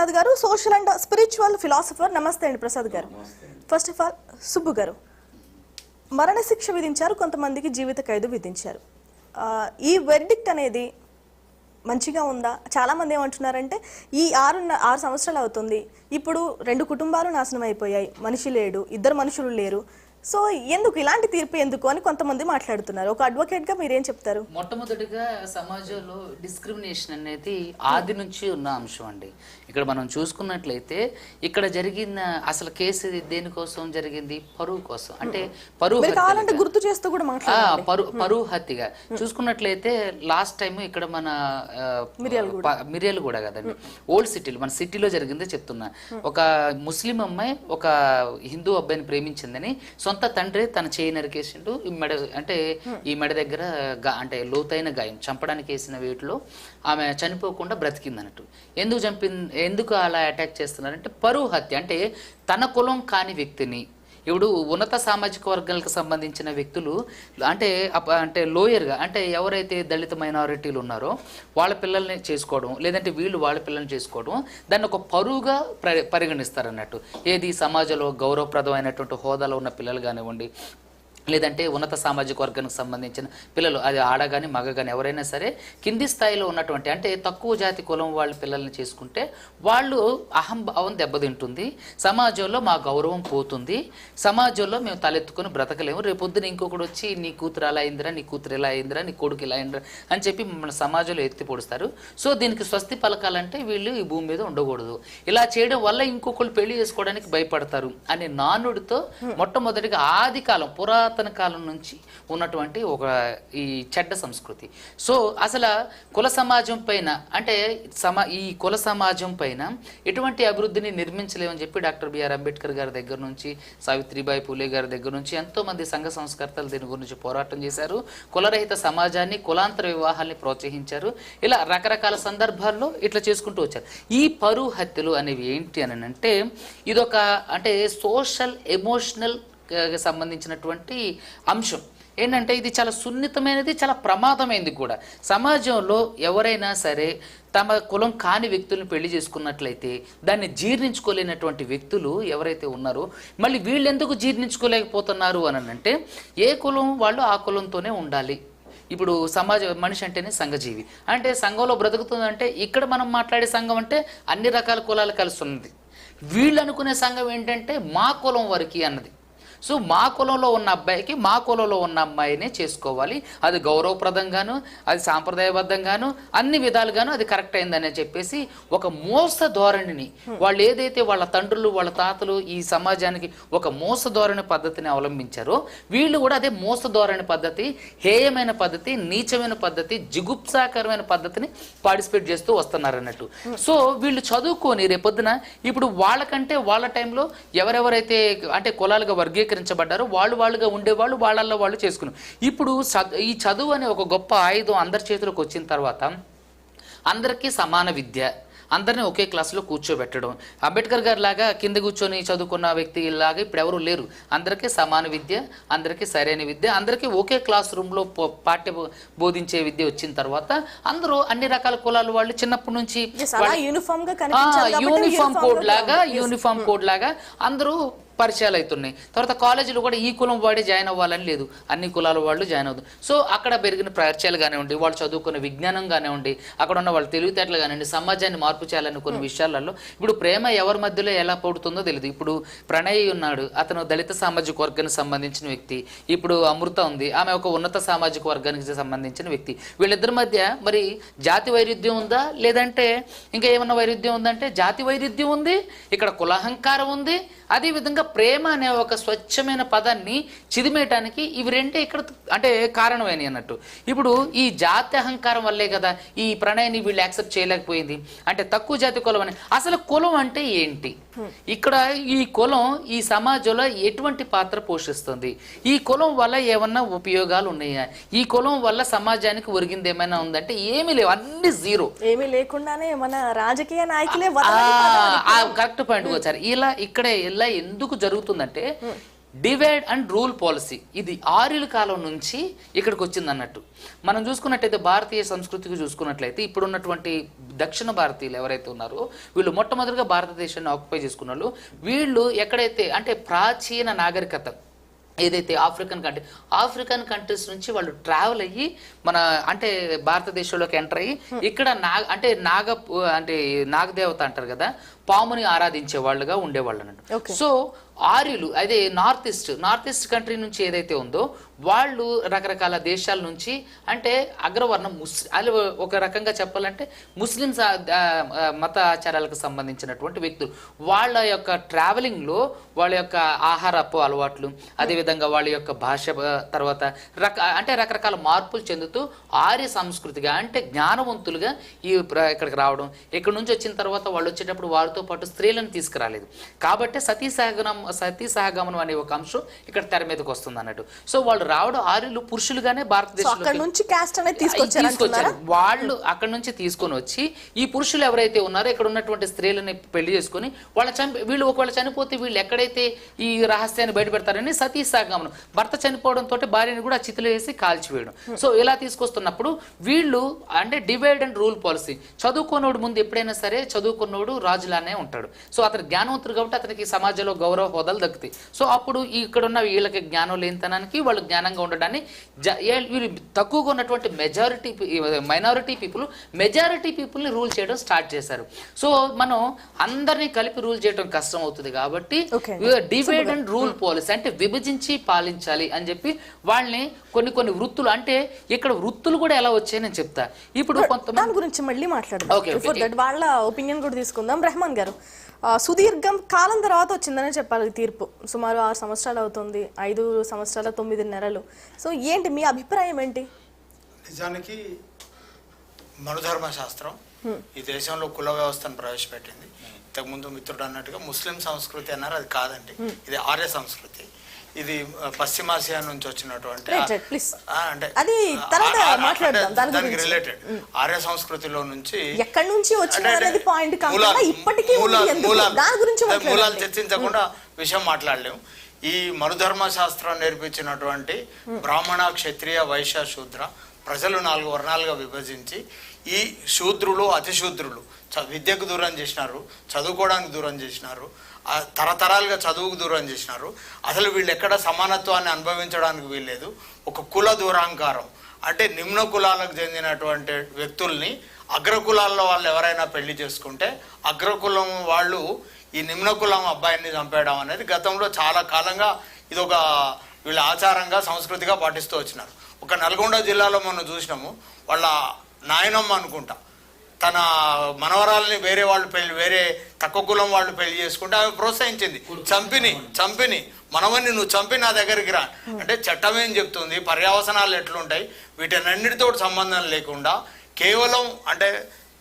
ప్రసాద్ గారు, social and spiritual philosopher. నమస్తే అండి ప్రసాద్ గారు. ఫస్ట్ ఆఫ్ ఆల్ సుబ్బు గారు, మరణశిక్ష విధించారు, కొంతమందికి జీవిత ఖైదు విధించారు. ఈ వెర్డిక్ట్ అనేది మంచిగా ఉందా? చాలామంది ఏమంటున్నారంటే ఈ 6 సంవత్సరాలు అవుతుంది, ఇప్పుడు 2 కుటుంబాలు నాశనం అయిపోయాయి, మనిషి లేడు, 2 మనుషులు లేరు, సో ఎందుకు ఇలాంటి తీర్పు ఎందుకు అని కొంతమంది మాట్లాడుతున్నారు. ఒక అడ్వకేట్ గా మీరేం చెప్తారు? మొట్టమొదటిగా సమాజంలో డిస్క్రిమినేషన్ అనేది ఆది నుంచి ఉన్న అంశం అండి. ఇక్కడ మనం చూసుకున్నట్లయితే ఇక్కడ జరిగిన అసలు కేసు దేనికోసం జరిగింది? పరువు కోసం. అంటే పరువు గుర్తు చేస్తూ కూడా పరువు హత్యగా చూసుకున్నట్లయితే లాస్ట్ టైం ఇక్కడ మన మిర్యాలు కూడా కదండి, ఓల్డ్ సిటీలో మన సిటీలో జరిగిందే చెప్తున్నా. ఒక ముస్లిం అమ్మాయి ఒక హిందూ అబ్బాయిని ప్రేమించిందని సొంత తండ్రి తన చేయి నరికేసిండు. ఈ మెడ దగ్గర అంటే లోతైన గాయం, చంపడానికి వేసిన వేటిలో ఆమె చనిపోకుండా బ్రతికింది అన్నట్టు. ఎందుకు అలా అటాక్ చేస్తున్నారంటే పరువు హత్య. అంటే తన కులం కాని వ్యక్తిని, ఇప్పుడు ఉన్నత సామాజిక వర్గాలకు సంబంధించిన వ్యక్తులు అంటే లోయర్గా, అంటే ఎవరైతే దళిత మైనారిటీలు ఉన్నారో వాళ్ళ పిల్లల్ని చేసుకోవడం, లేదంటే వీళ్ళు వాళ్ళ పిల్లల్ని చేసుకోవడం, దాన్ని ఒక పరువుగా పరిగణిస్తారన్నట్టు. ఏది సమాజంలో గౌరవప్రదమైనటువంటి హోదాలో ఉన్న పిల్లలు కానివ్వండి, లేదంటే ఉన్నత సామాజిక వర్గానికి సంబంధించిన పిల్లలు, అది ఆడ కానీ మగ కానీ ఎవరైనా సరే కింది స్థాయిలో ఉన్నటువంటి అంటే తక్కువ జాతి కులం వాళ్ళ పిల్లల్ని చేసుకుంటే వాళ్ళు అహంభావం దెబ్బతింటుంది, సమాజంలో మా గౌరవం పోతుంది, సమాజంలో మేము తలెత్తుకొని బ్రతకలేము, రేపొద్దున ఇంకొకటి వచ్చి నీ కూతురు అలా అయిందిరా, నీ కూతురు ఇలా అయిందిరా, నీ కొడుకు ఇలా అయిందిరా అని చెప్పి మన సమాజంలో ఎత్తి పొడుస్తారు. సో దీనికి స్వస్తి పలకాలంటే వీళ్ళు ఈ భూమి మీద ఉండకూడదు, ఇలా చేయడం వల్ల ఇంకొకళ్ళు పెళ్లి చేసుకోవడానికి భయపడతారు అనే నానుడితో మొట్టమొదటిగా ఆది కాలం పురాతన కాలం నుంచి ఉన్నటువంటి ఒక ఈ చెడ్డ సంస్కృతి. సో అసలు కుల సమాజం పైన అంటే ఈ కుల సమాజం పైన ఎటువంటి అభివృద్ధిని నిర్మించలేమని చెప్పి డాక్టర్ బిఆర్ అంబేద్కర్ గారి దగ్గర నుంచి, సావిత్రిబాయి పూలే గారి దగ్గర నుంచి ఎంతో మంది సంఘ సంస్కర్తలు దీని గురించి పోరాటం చేశారు. కులరహిత సమాజాన్ని, కులాంతర వివాహాల్ని ప్రోత్సహించారు. ఇలా రకరకాల సందర్భాల్లో ఇట్లా చేసుకుంటూ వచ్చారు. ఈ పరువు హత్యలు అనేవి ఏంటి అని అంటే ఇదొక అంటే సోషల్ ఎమోషనల్ సంబంధించినటువంటి అంశం. ఏంటంటే ఇది చాలా సున్నితమైనది, చాలా ప్రమాదమైనది కూడా. సమాజంలో ఎవరైనా సరే తమ కులం కాని వ్యక్తులను పెళ్లి చేసుకున్నట్లయితే దాన్ని జీర్ణించుకోలేనటువంటి వ్యక్తులు ఎవరైతే ఉన్నారో, మళ్ళీ వీళ్ళు ఎందుకు జీర్ణించుకోలేకపోతున్నారు అని అంటే ఏ కులం వాళ్ళు ఆ కులంతోనే ఉండాలి. ఇప్పుడు మనిషి అంటేనే సంఘజీవి, అంటే సంఘంలో బ్రతుకుతుందంటే ఇక్కడ మనం మాట్లాడే సంఘం అంటే అన్ని రకాల కులాలు కలిసి ఉన్నది. వీళ్ళు అనుకునే సంఘం ఏంటంటే మా కులం వరకు అన్నది. సో మా కులంలో ఉన్న అబ్బాయికి మా కులంలో ఉన్న అమ్మాయినే చేసుకోవాలి, అది గౌరవప్రదంగాను, అది సాంప్రదాయబద్ధంగాను, అన్ని విధాలుగాను అది కరెక్ట్ అయిందని చెప్పేసి ఒక మోస ధోరణిని వాళ్ళు ఏదైతే వాళ్ళ తండ్రులు వాళ్ళ తాతలు ఈ సమాజానికి ఒక మోస ధోరణి పద్ధతిని అవలంబించారో వీళ్ళు కూడా అదే మోస ధోరణి పద్ధతి, హేయమైన పద్ధతి, నీచమైన పద్ధతి, జిగుప్సాకరమైన పద్ధతిని పార్టిసిపేట్ చేస్తూ వస్తున్నారు అన్నట్టు. సో వీళ్ళు చదువుకొని రేపొద్దున ఇప్పుడు వాళ్ళకంటే వాళ్ళ టైంలో ఎవరెవరైతే అంటే కులాలుగా వర్గీకరించబడ్డారో వాళ్ళుగా ఉండేవాళ్ళు వాళ్ళల్లో వాళ్ళు చేసుకున్నారు. ఇప్పుడు ఈ చదువు అనే ఒక గొప్ప ఆయుధం అందరి చేతిలోకి వచ్చిన తర్వాత అందరికీ సమాన విద్య, అందరినీ ఒకే క్లాసులో కూర్చోబెట్టడం, అంబేద్కర్ గారి లాగా కింద కూర్చొని చదువుకున్న వ్యక్తి లాగా ఇప్పుడు ఎవరు లేరు. అందరికీ సమాన విద్య, అందరికీ సరైన విద్య, అందరికీ ఒకే క్లాస్ రూమ్లో పాఠ్య బోధించే విద్య వచ్చిన తర్వాత అందరూ అన్ని రకాల కులాల వాళ్ళు చిన్నప్పటి నుంచి యూనిఫామ్ కోడ్ లాగా అందరూ పరిచయాలు అవుతున్నాయి. తర్వాత కాలేజీలో కూడా ఈ కులం వాడే జాయిన్ అవ్వాలని లేదు, అన్ని కులాల వాళ్ళు జాయిన్ అవుతుంది. సో అక్కడ పెరిగిన పరిచయాలు కానివ్వండి, వాళ్ళు చదువుకున్న విజ్ఞానం కానివ్వండి, అక్కడ ఉన్న వాళ్ళ తెలివితేటలు కానివ్వండి, సమాజాన్ని మార్పు చేయాలని కొన్ని విషయాలలో ఇప్పుడు ప్రేమ ఎవరి మధ్యలో ఎలా పడుతుందో తెలియదు. ఇప్పుడు ప్రణయ్ ఉన్నాడు, అతను దళిత సామాజిక వర్గానికి సంబంధించిన వ్యక్తి. ఇప్పుడు అమృత ఉంది, ఆమె ఒక ఉన్నత సామాజిక వర్గానికి సంబంధించిన వ్యక్తి. వీళ్ళిద్దరి మధ్య మరి జాతి వైరుధ్యం ఉందా, లేదంటే ఇంకా ఏమన్నా వైరుధ్యం ఉందంటే జాతి వైరుధ్యం ఉంది, ఇక్కడ కులహంకారం ఉంది, అదేవిధంగా ప్రేమ అనే ఒక స్వచ్ఛమైన పదాన్ని చిదిమేయటానికి ఇవి రెండే ఇక్కడ అంటే కారణమైనవి అన్నట్టు. ఇప్పుడు ఈ జాతి అహంకారం వల్లే కదా ఈ ప్రణయని వీళ్ళు యాక్సెప్ట్ చేయలేకపోయింది. అంటే తక్కువ జాతి కులం అని, అసలు కులం అంటే ఏంటి, ఇక్కడ ఈ కులం ఈ సమాజంలో ఎటువంటి పాత్ర పోషిస్తుంది, ఈ కులం వల్ల ఏమన్నా ఉపయోగాలు ఉన్నాయా, ఈ కులం వల్ల సమాజానికి ఒరిగింది ఏమైనా ఉందంటే ఏమీ లేవు, అన్ని జీరో. ఏమీ లేకుండానే మన రాజకీయ నాయకులే కరెక్ట్ పాయింట్ వచ్చారు. ఇలా ఎందుకు జరుగుతుందంటే డివైడ్ అండ్ రూల్ పాలసీ ఇది ఆర్యుల కాలం నుంచి ఇక్కడికి వచ్చింది అన్నట్టు. మనం చూసుకున్నట్టయితే భారతీయ సంస్కృతికి చూసుకున్నట్లయితే ఇప్పుడున్నటువంటి దక్షిణ భారతీయులు ఎవరైతే ఉన్నారో వీళ్ళు మొట్టమొదటిగా భారతదేశాన్ని ఆక్యుపై చేసుకున్న వాళ్ళు. వీళ్ళు ఎక్కడైతే అంటే ప్రాచీన నాగరికత ఏదైతే ఆఫ్రికన్ కంట్రీస్ నుంచి వాళ్ళు ట్రావెల్ అయ్యి మన అంటే భారతదేశంలోకి ఎంటర్ అయ్యి ఇక్కడ నాగదేవత అంటారు కదా, పాముని ఆరాధించే వాళ్ళుగా ఉండేవాళ్ళు అన్నట్టు. సో ఆర్యులు అదే నార్త్ ఈస్ట్ కంట్రీ నుంచి ఏదైతే ఉందో వాళ్ళు రకరకాల దేశాల నుంచి అంటే అగ్రవర్ణం అది ఒక రకంగా చెప్పాలంటే ముస్లిమ్స్ మత ఆచారాలకు సంబంధించినటువంటి వ్యక్తులు. వాళ్ళ యొక్క ట్రావెలింగ్లో వాళ్ళ యొక్క ఆహారపు అలవాట్లు, అదేవిధంగా వాళ్ళ యొక్క భాష, తర్వాత రకరకాల మార్పులు చెందుతూ ఆర్య సంస్కృతిగా అంటే జ్ఞానవంతులుగా ఇక్కడికి రావడం. ఇక్కడ నుంచి వచ్చిన తర్వాత వాళ్ళు వచ్చేటప్పుడు వారితో పాటు స్త్రీలను తీసుకురాలేదు కాబట్టి సతీ సహగమనం అనే ఒక అంశం ఇక్కడ తెర మీదకి వస్తుంది అన్నట్టు. సో వాళ్ళు రావడం ఆర్యులు పురుషులుగానే భారతదేశంలో తీసుకొచ్చారు. వాళ్ళు అక్కడ నుంచి తీసుకొని వచ్చి ఈ పురుషులు ఎవరైతే ఉన్నారో ఇక్కడ ఉన్నటువంటి స్త్రీలని పెళ్లి చేసుకుని వీళ్ళు ఒకవేళ చనిపోతే వీళ్ళు ఎక్కడైతే ఈ రహస్యాన్ని బయట పెడతారని సతీ సహగమనం, భర్త చనిపోవడంతో భార్యని కూడా చితిలో వేసి కాల్చివేయడం. సో ఇలా తీసుకొస్తున్నప్పుడు వీళ్ళు అంటే డివైడ్ అండ్ రూల్ పాలసీ. చదువుకున్నోడు ముందు ఎప్పుడైనా సరే చదువుకున్నోడు రాజులానే ఉంటాడు. సో అతను జ్ఞానవంతుడు కాబట్టి అతనికి సమాజంలో గౌరవ హోదాలు దక్కుతాయి. సో అప్పుడు ఇక్కడ ఉన్న వీళ్ళకి జ్ఞానం లేనితనానికి వాళ్ళు జ్ఞానంగా ఉండడాన్ని వీళ్ళు తక్కువగా ఉన్నటువంటి మైనారిటీ పీపుల్ని రూల్ చేయడం స్టార్ట్ చేశారు. సో మనం అందరినీ కలిపి రూల్ చేయడం కష్టం అవుతుంది కాబట్టి డివైడ్ అండ్ రూల్ పాలసీ అంటే విభజించి పాలించాలి అని చెప్పి వాళ్ళని కొన్ని వృత్తులు అంటే ఇక్కడ వృత్తులు కూడా ఎలా వచ్చాయి నేను చెప్తా. ఇప్పుడు కొంతమంది గురించి మళ్ళీ మాట్లాడదాం, వాళ్ళ ఒపీనియన్ కూడా తీసుకుందాం. రెహమాన్ గారు, సుదీర్ఘం కాలం తర్వాత వచ్చిందనే చెప్పాలి తీర్పు. సుమారు 6 సంవత్సరాలు అవుతుంది, 5 సంవత్సరాల 9 నెలలు. సో ఏంటి మీ అభిప్రాయం ఏంటి? నిజానికి మనుధర్మ శాస్త్రం ఈ దేశంలో కుల వ్యవస్థను ప్రవేశపెట్టింది. ఇంతకుముందు మిత్రుడు అన్నట్టుగా ముస్లిం సంస్కృతి అన్నారు, అది కాదండి, ఇది ఆర్య సంస్కృతి. ఇది పశ్చిమాసియా నుంచి వచ్చినటువంటి దానికి రిలేటెడ్ ఆర్య సంస్కృతిలో నుంచి ఎక్కడి నుంచి మూలాలు చర్చించకుండా విషయం మాట్లాడలేము. ఈ మనుధర్మ శాస్త్రం నేర్పించినటువంటి బ్రాహ్మణ, క్షత్రియ, వైశ్య, శూద్ర ప్రజలు 4 వర్ణాలుగా విభజించి ఈ శూద్రులు, అతిశూద్రులు విద్యకు దూరం చేసినారు, చదువుకోవడానికి దూరం చేసినారు, తరతరాలుగా చదువుకు దూరం చేసినారు. అసలు వీళ్ళు ఎక్కడ సమానత్వాన్ని అనుభవించడానికి వీల్లేదు. ఒక కుల దూరాంకారం అంటే నిమ్న కులాలకు చెందినటువంటి వ్యక్తుల్ని అగ్రకులాల్లో వాళ్ళు ఎవరైనా పెళ్లి చేసుకుంటే అగ్రకులం వాళ్ళు ఈ నిమ్న కులం అబ్బాయిని చంపేయడం అనేది గతంలో చాలా కాలంగా ఇది ఒక వీళ్ళ ఆచారంగా, సంస్కృతిగా పాటిస్తూ వచ్చినారు. ఒక నల్గొండ జిల్లాలో మనం చూసినాము, వాళ్ళ నాయనమ్మ అనుకుంటా తన మనవరాలని వేరే తక్కువ కులం వాళ్ళు పెళ్లి చేసుకుంటే ఆమె ప్రోత్సహించింది, చంపిని మనవన్ని నువ్వు చంపి నా దగ్గరికి రా అంటే చట్టం ఏం చెప్తుంది, పర్యావసనాలు ఎట్లుంటాయి, వీటన్నిటితో సంబంధం లేకుండా కేవలం అంటే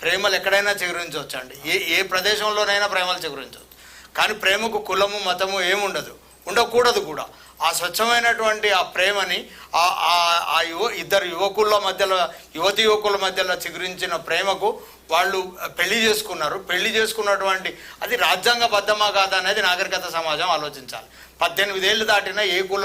ప్రేమలు ఎక్కడైనా చిగురించవచ్చు అండి, ఏ ప్రదేశంలోనైనా ప్రేమలు చిగురించవచ్చు. కానీ ప్రేమకు కులము, మతము ఏముండదు, ఉండకూడదు కూడా. ఆ స్వచ్ఛమైనటువంటి ఆ ప్రేమని ఇద్దరు యువతి యువకుల మధ్యలో చిగురించిన ప్రేమకు వాళ్ళు పెళ్లి చేసుకున్నారు. పెళ్లి చేసుకున్నటువంటి అది రాజ్యాంగబద్ధమా కాదా అనేది నాగరికత సమాజం ఆలోచించాలి. 18 ఏళ్ళు దాటినా ఏ కులం